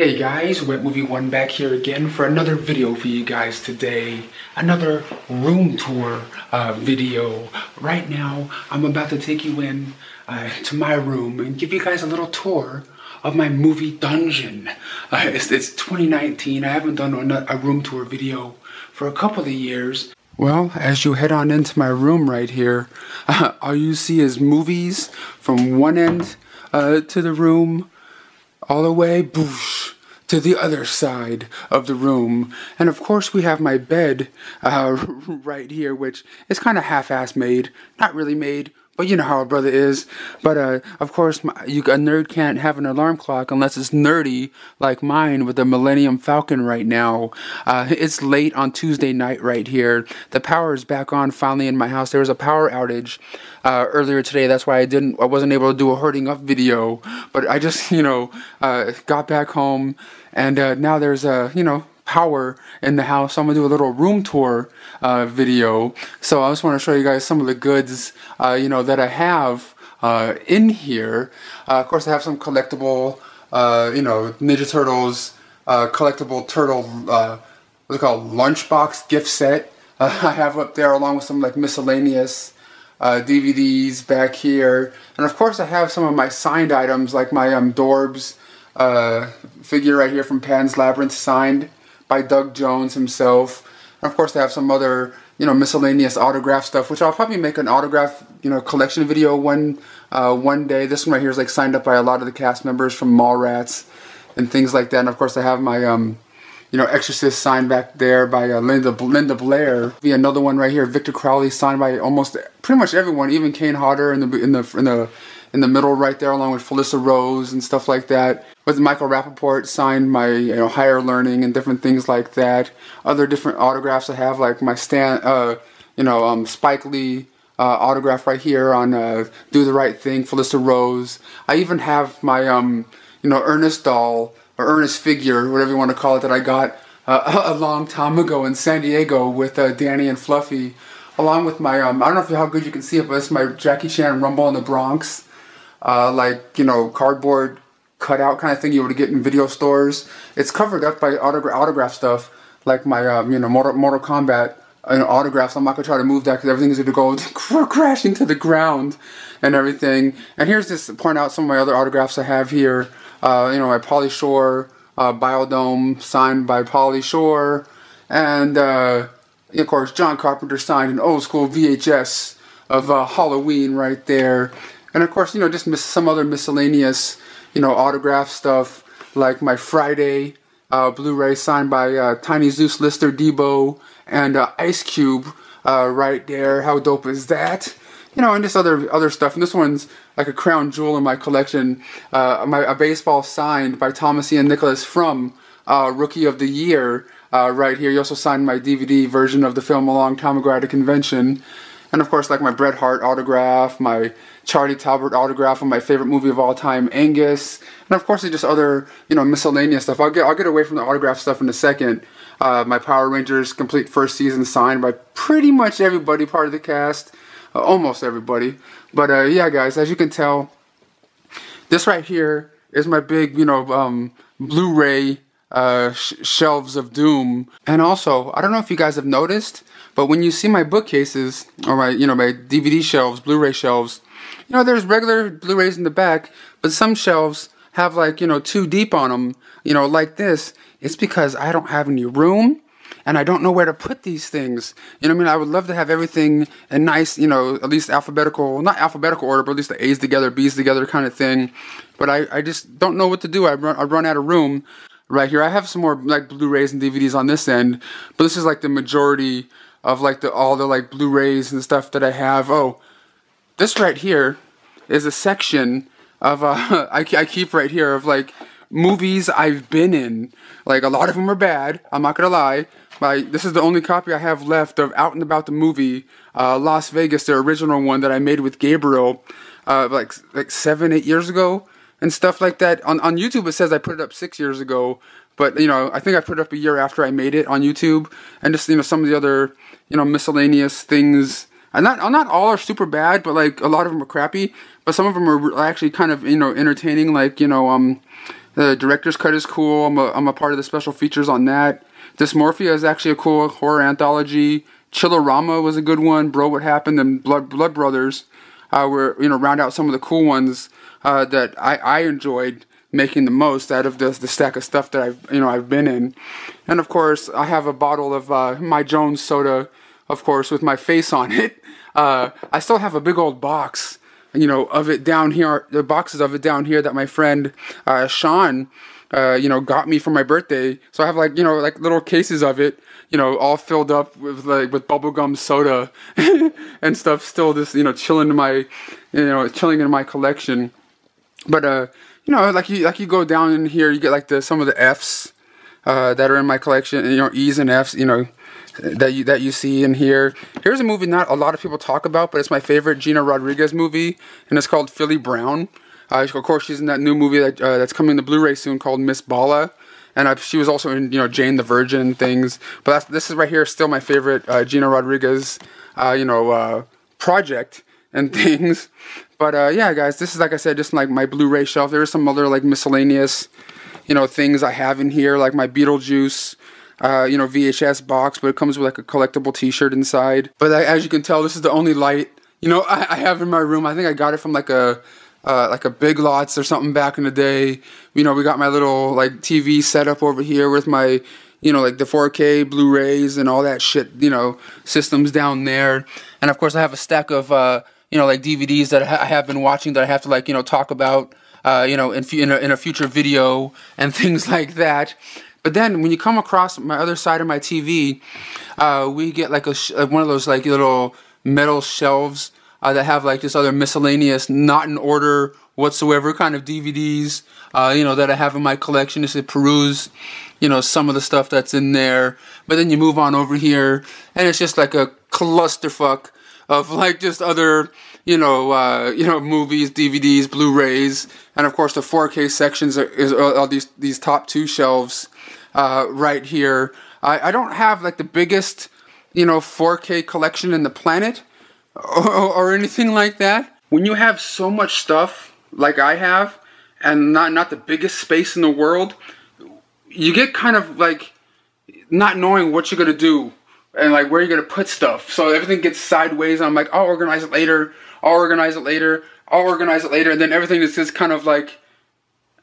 Hey guys, Wet Movie One back here again for another video for you guys today. Another room tour video. Right now, I'm about to take you in to my room and give you guys a little tour of my movie dungeon. It's 2019. I haven't done a room tour video for a couple of years. Well, as you head on into my room right here, all you see is movies from one end to the room all the way boosh, to the other side of the room. And of course we have my bed right here, which is kind of half-ass made. Not really made, but you know how a brother is. But of course, a nerd can't have an alarm clock unless it's nerdy like mine with the Millennium Falcon right now. It's late on Tuesday night right here. The power is back on finally in my house. There was a power outage earlier today. That's why I wasn't able to do a hurting up video. But I just, got back home, and now there's power in the house. So I'm gonna do a little room tour video. So I just want to show you guys some of the goods that I have in here. Of course, I have some collectible Ninja Turtles collectible turtle what's it called, lunchbox gift set. I have up there, along with some like miscellaneous DVDs back here. And of course I have some of my signed items, like my Dorbs figure right here from Pan's Labyrinth, signed by Doug Jones himself. And of course I have some other miscellaneous autograph stuff, which I'll probably make an autograph collection video one day. This one right here is like signed up by a lot of the cast members from Mallrats and things like that. And of course I have my Exorcist signed back there by Linda Blair. Another one right here, Victor Crowley, signed by pretty much everyone, even Kane Hodder in the middle right there, along with Felissa Rose and stuff like that. With Michael Rappaport, signed my Higher Learning and different things like that. Other different autographs I have, like my Spike Lee autograph right here on Do the Right Thing, Felissa Rose. I even have my Ernest doll, or Ernest figure, whatever you want to call it, that I got a long time ago in San Diego with Danny and Fluffy, along with my I don't know how good you can see it, but it's my Jackie Chan Rumble in the Bronx, cardboard cutout kind of thing you would get in video stores. It's covered up by autograph stuff, like my Mortal Kombat autographs. I'm not gonna try to move that because everything is gonna go crashing to the ground and everything. And here's just to point out some of my other autographs I have here. My Pauly Shore Biodome, signed by Pauly Shore, and of course John Carpenter signed an old school VHS of Halloween right there. And of course just some other miscellaneous autograph stuff, like my Friday Blu-ray signed by Tiny Zeus, Lister, Debo, and Ice Cube right there. How dope is that? And just other stuff. And this one's like a crown jewel in my collection. A baseball signed by Thomas Ian Nicholas from Rookie of the Year right here. He also signed my DVD version of the film a long time ago at a convention. And of course, like my Bret Hart autograph, my Charlie Talbot autograph on my favorite movie of all time, Angus. And of course, just other miscellaneous stuff. I'll get away from the autograph stuff in a second. My Power Rangers complete first season, signed by pretty much everybody part of the cast. Almost everybody. But yeah, guys, as you can tell, this right here is my big Blu-ray shelves of doom. And also, I don't know if you guys have noticed, but when you see my bookcases, or my my DVD shelves, Blu-ray shelves, there's regular Blu-rays in the back, but some shelves have like 2 deep on them, like this. It's because I don't have any room, and I don't know where to put these things. I would love to have everything in nice, at least alphabetical, not alphabetical order, but at least the A's together, B's together kind of thing. But I just don't know what to do. I run out of room right here. I have some more like Blu-rays and DVDs on this end, but this is like the majority of like all the like Blu-rays and stuff that I have. Oh, this right here is a section of I keep right here of like movies I've been in. Like a lot of them are bad, I'm not gonna lie. This is the only copy I have left of Out and About the movie, Las Vegas, the original one that I made with Gabriel, like 7-8 years ago and stuff like that. On YouTube it says I put it up 6 years ago, but I think I put it up a year after I made it on YouTube. And just some of the other miscellaneous things. And not all are super bad, but like a lot of them are crappy. But some of them are actually kind of entertaining, like The director's cut is cool. I'm a part of the special features on that. Dysmorphia is actually a cool horror anthology. Chillerama was a good one. Bro, What Happened? And Blood Brothers were, you know, round out some of the cool ones that I enjoyed making the most out of the stack of stuff that I've been in. And of course, I have a bottle of my Jones soda, of course, with my face on it. I still have a big old box, you know, of it down here, the boxes of it down here that my friend Sean, you know, got me for my birthday. So I have like, you know, like little cases of it, you know, all filled up with bubblegum soda and stuff, still just, you know, chilling in my collection. But you know, like you go down in here, you get like some of the Fs that are in my collection, and, you know, E's and Fs, you know, that you see in here. Here's a movie not a lot of people talk about, but it's my favorite Gina Rodriguez movie, and it's called Philly Brown. Of course, she's in that new movie that's coming to Blu-ray soon called Miss Bala, and she was also in, you know, Jane the Virgin and things. But this is right here still my favorite Gina Rodriguez, you know, project and things. But yeah, guys, this is, like I said, just like my Blu-ray shelf. There are some other like miscellaneous, you know, things I have in here, like my Beetlejuice, you know, VHS box, but it comes with like a collectible T-shirt inside. But as you can tell, this is the only light, you know, I have in my room. I think I got it from like a Big Lots or something back in the day. You know, we got my little like TV setup over here with my, you know, like the 4K Blu-rays and all that shit, you know, systems down there. And of course, I have a stack of you know, like DVDs that I have been watching that I have to, like, you know, talk about, you know, in a future video and things like that. But then when you come across my other side of my TV, we get like one of those like little metal shelves that have like this other miscellaneous, not in order whatsoever kind of DVDs, you know, that I have in my collection just to peruse, you know, some of the stuff that's in there. But then you move on over here, and it's just like a clusterfuck of like just other, you know, movies, DVDs, Blu-rays, and of course the 4K sections are these top two shelves right here. I don't have like the biggest, you know, 4K collection in the planet or anything like that. When you have so much stuff like I have, and not the biggest space in the world, you get kind of like not knowing what you're gonna do and like where you're gonna put stuff. So everything gets sideways, and I'm like, I'll organize it later, I'll organize it later, I'll organize it later, and then everything is just kind of like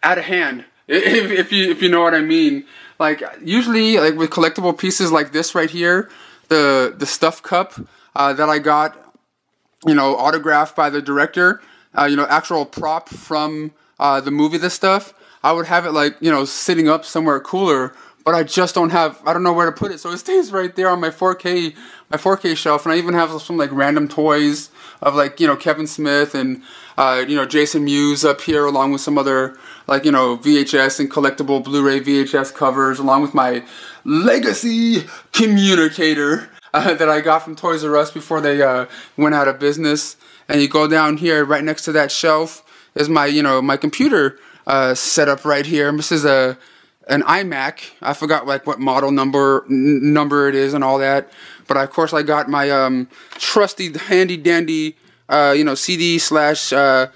out of hand, if you know what I mean. Like usually, like with collectible pieces like this right here, the stuff cup that I got, you know, autographed by the director, you know, actual prop from the movie, this stuff, I would have it like, you know, sitting up somewhere cooler, but I just don't know where to put it, so it stays right there on my 4K shelf. And I even have some like random toys of like, you know, Kevin Smith and you know, Jason Mewes up here, along with some other like, you know, VHS and collectible Blu-ray VHS covers, along with my Legacy communicator that I got from Toys R Us before they went out of business. And you go down here, right next to that shelf is my, you know, my computer setup right here. This is an iMac. I forgot like what model number it is and all that. But of course I got my trusty handy dandy you know, CD / DVD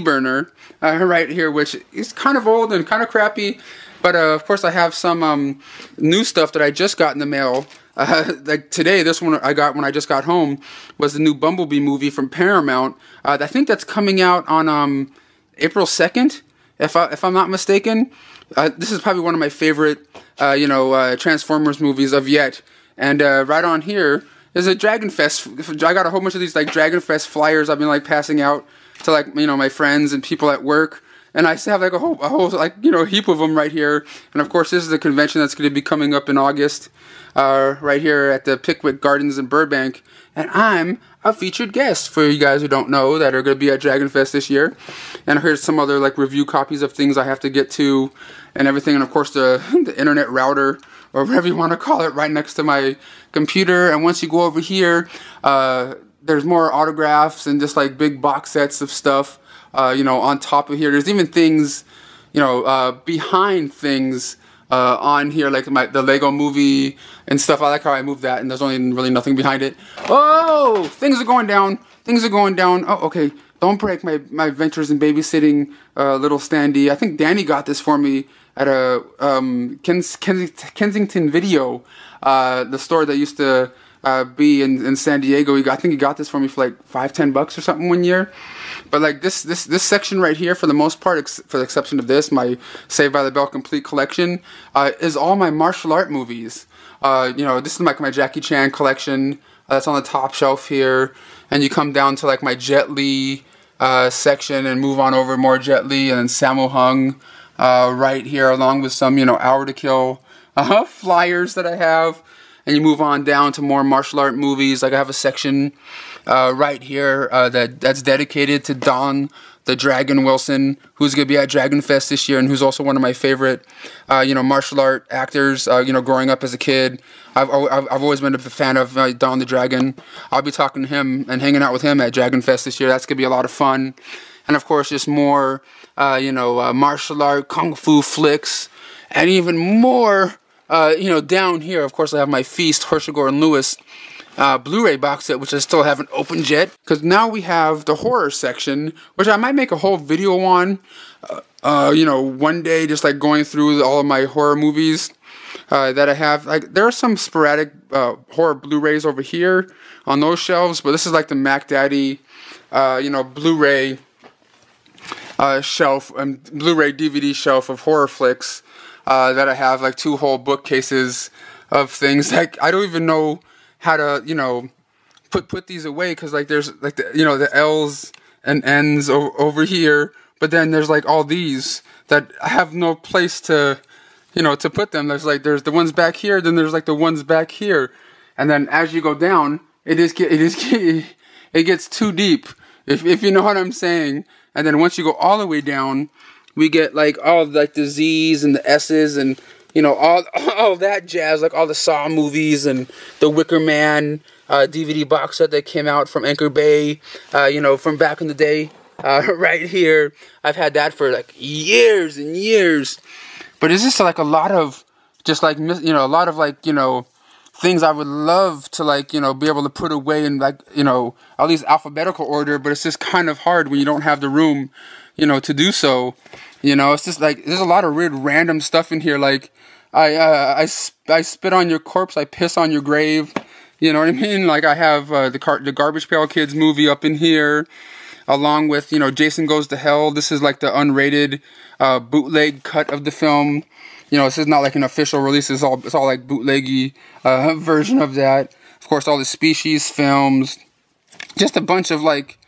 burner right here, which is kind of old and kind of crappy. But of course I have some new stuff that I just got in the mail. Like today, this one I got when I just got home was the new Bumblebee movie from Paramount. I think that's coming out on April 2nd, if I'm not mistaken. This is probably one of my favorite, you know, Transformers movies of yet. And right on here is a Dragon Fest. I got a whole bunch of these like Dragon Fest flyers I've been like passing out to like, you know, my friends and people at work. And I still have like a whole like, you know, heap of them right here. And of course, this is a convention that's going to be coming up in August, right here at the Pickwick Gardens in Burbank. And I'm a featured guest for you guys who don't know that are going to be at Dragon Fest this year. And here's some other like review copies of things I have to get to and everything. And of course, the internet router, or whatever you want to call it, right next to my computer. And once you go over here, there's more autographs and just like big box sets of stuff. You know, on top of here, there's even things, you know, behind things on here, like the Lego Movie and stuff. I like how I moved that, and there's only really nothing behind it. Oh, things are going down. Things are going down. Oh, okay. Don't break my adventures in babysitting, little standee. I think Danny got this for me at a Kensington Video, the store that used to be in San Diego. I think he got this for me for like $5-10 or something one year. But like this section right here, for the most part, for the exception of this, my Saved by the Bell complete collection, is all my martial art movies. This is like my Jackie Chan collection. That's on the top shelf here, and you come down to like my Jet Li section and move on over more Jet Li, and then Sammo Hung right here, along with some Hour to Kill flyers that I have. And you move on down to more martial art movies. Like I have a section right here that's dedicated to Don the Dragon Wilson, who's going to be at Dragon Fest this year, and who's also one of my favorite, martial art actors. Growing up as a kid, I've always been a fan of Don the Dragon. I'll be talking to him and hanging out with him at Dragon Fest this year. That's going to be a lot of fun. And of course, just more, martial art, kung fu flicks, and even more. Down here, of course, I have my Feast, Herschel and Lewis Blu-ray box set, which I still haven't opened yet. Because now we have the horror section, which I might make a whole video on, one day, just like going through all of my horror movies that I have. Like, there are some sporadic horror Blu-rays over here on those shelves, but this is like the Mac Daddy, Blu-ray shelf, and Blu-ray DVD shelf of horror flicks. That I have like 2 whole bookcases of things. Like I don't even know how to put these away, because like there's like the L's and N's over here, but then there's like all these that I have no place to to put them. There's the ones back here, then there's like the ones back here, and then as you go down, it gets too deep, if you know what I'm saying. And then once you go all the way down, we get like all like the Z's and the S's and all that jazz, like all the Saw movies and the Wicker Man DVD box set that came out from Anchor Bay, from back in the day, right here. I've had that for like years and years. But it's just like a lot of just like a lot of like things I would love to like be able to put away in like at least alphabetical order, but it's just kind of hard when you don't have the room to do so. It's just like there's a lot of weird random stuff in here. Like I spit on your corpse, I piss on your grave. You know what I mean? Like I have the Garbage Pail Kids movie up in here, along with Jason Goes to Hell. This is like the unrated bootleg cut of the film. This is not like an official release. It's all like bootleggy version of that. Of course, all the Species films, just a bunch of like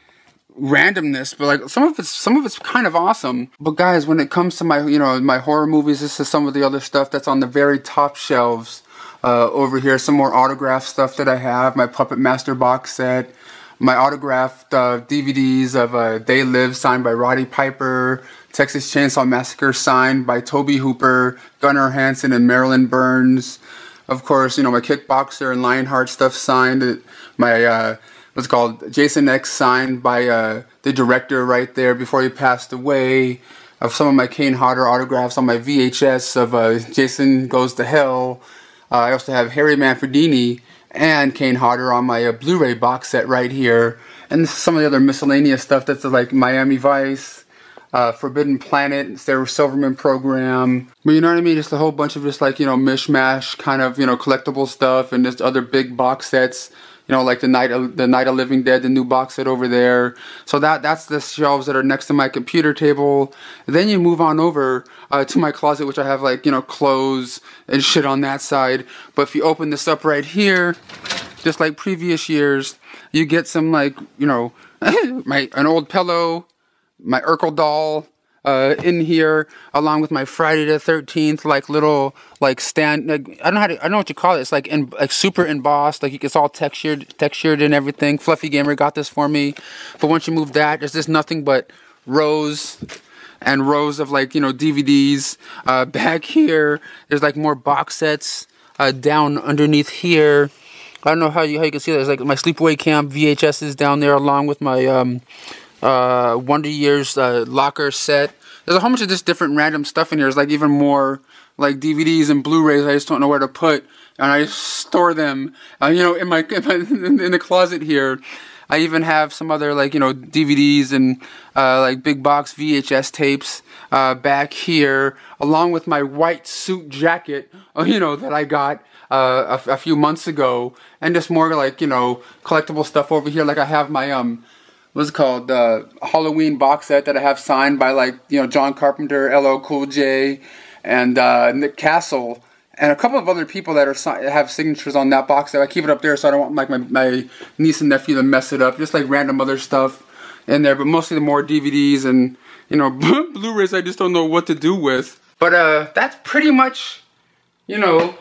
randomness, but like some of it's kind of awesome. But guys, when it comes to my my horror movies, this is some of the other stuff that's on the very top shelves over here. Some more autographed stuff that I have, my Puppet Master box set, my autographed DVDs of They Live signed by Roddy Piper, Texas Chainsaw Massacre signed by Tobe Hooper, Gunnar Hansen and Marilyn Burns. Of course, my Kickboxer and Lionheart stuff signed. My what's called Jason X signed by the director right there before he passed away. Of some of my Kane Hodder autographs on my VHS of Jason Goes to Hell. I also have Harry Manfredini and Kane Hodder on my Blu-ray box set right here. And some of the other miscellaneous stuff that's like Miami Vice, Forbidden Planet, Sarah Silverman Program. But you know what I mean? Just a whole bunch of just like, mishmash kind of, collectible stuff, and just other big box sets. Like the Night of Living Dead, the new box set over there. So that's the shelves that are next to my computer table. Then you move on over to my closet, which I have like, clothes and shit on that side. But if you open this up right here, just like previous years, you get some like, an old pillow, my Urkel doll, in here, along with my Friday the 13th, like little, like stand, like, I don't know what you call it. It's like super embossed, like it's all textured and everything. Fluffy Gamer got this for me. But once you move that, there's just nothing but rows and rows of like, DVDs. Back here, there's like more box sets, down underneath here. I don't know how you can see that. There's like my Sleepaway Camp VHSs down there, along with my, Wonder Years locker set. There's a whole bunch of just different random stuff in here. There's like even more like DVDs and Blu-rays I just don't know where to put, and I store them in the closet here. I even have some other, like, you know, DVDs and like big box VHS tapes back here, along with my white suit jacket, you know, that I got a few months ago, and just more, like, you know, collectible stuff over here. Like, I have my what's it called, Halloween box set that I have signed by, like, you know, John Carpenter, LL Cool J, and Nick Castle, and a couple of other people that have signatures on that box set. I keep it up there so I don't want, like, my niece and nephew to mess it up. Just, like, random other stuff in there, but mostly the more DVDs and, you know, Blu-rays I just don't know what to do with. But that's pretty much, you know,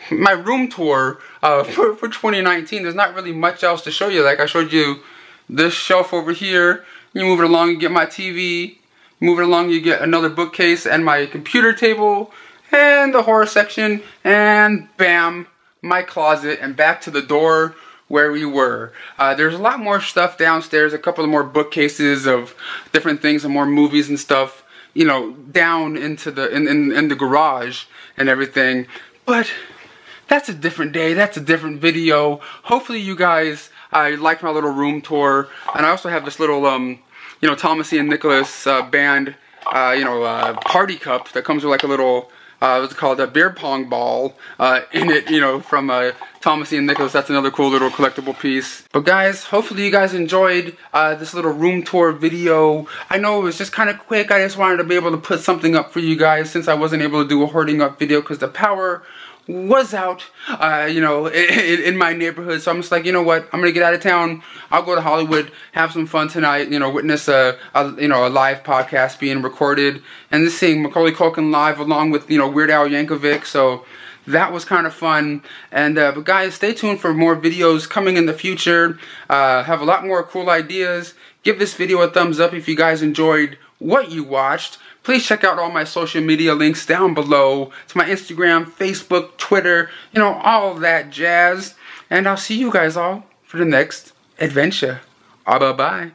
my room tour for 2019. There's not really much else to show you. Like, I showed you this shelf over here. You move it along, you get my TV. Move it along, you get another bookcase and my computer table and the horror section, and bam, my closet, and back to the door where we were. There's a lot more stuff downstairs, a couple of more bookcases of different things and more movies and stuff, you know, down into the in the garage and everything. But that's a different day, that's a different video. Hopefully you guys liked my little room tour. And I also have this little you know, Thomas and Nicholas band you know, party cup that comes with, like, a little what's it called, a beer pong ball in it, you know, from Thomas and Nicholas. That's another cool little collectible piece. But guys, hopefully you guys enjoyed this little room tour video. I know it was just kind of quick. I just wanted to be able to put something up for you guys since I wasn't able to do a hoarding up video because the power was out, you know, in my neighborhood. So I'm just like, you know what, I'm gonna get out of town. I'll go to Hollywood, have some fun tonight, you know, witness you know, a live podcast being recorded, and just seeing Macaulay Culkin live along with, you know, Weird Al Yankovic. So that was kind of fun. And but guys, stay tuned for more videos coming in the future. Have a lot more cool ideas. Give this video a thumbs up if you guys enjoyed what you watched. Please check out all my social media links down below. It's my Instagram, Facebook, Twitter, you know, all of that jazz. And I'll see you guys all for the next adventure. Bye-bye.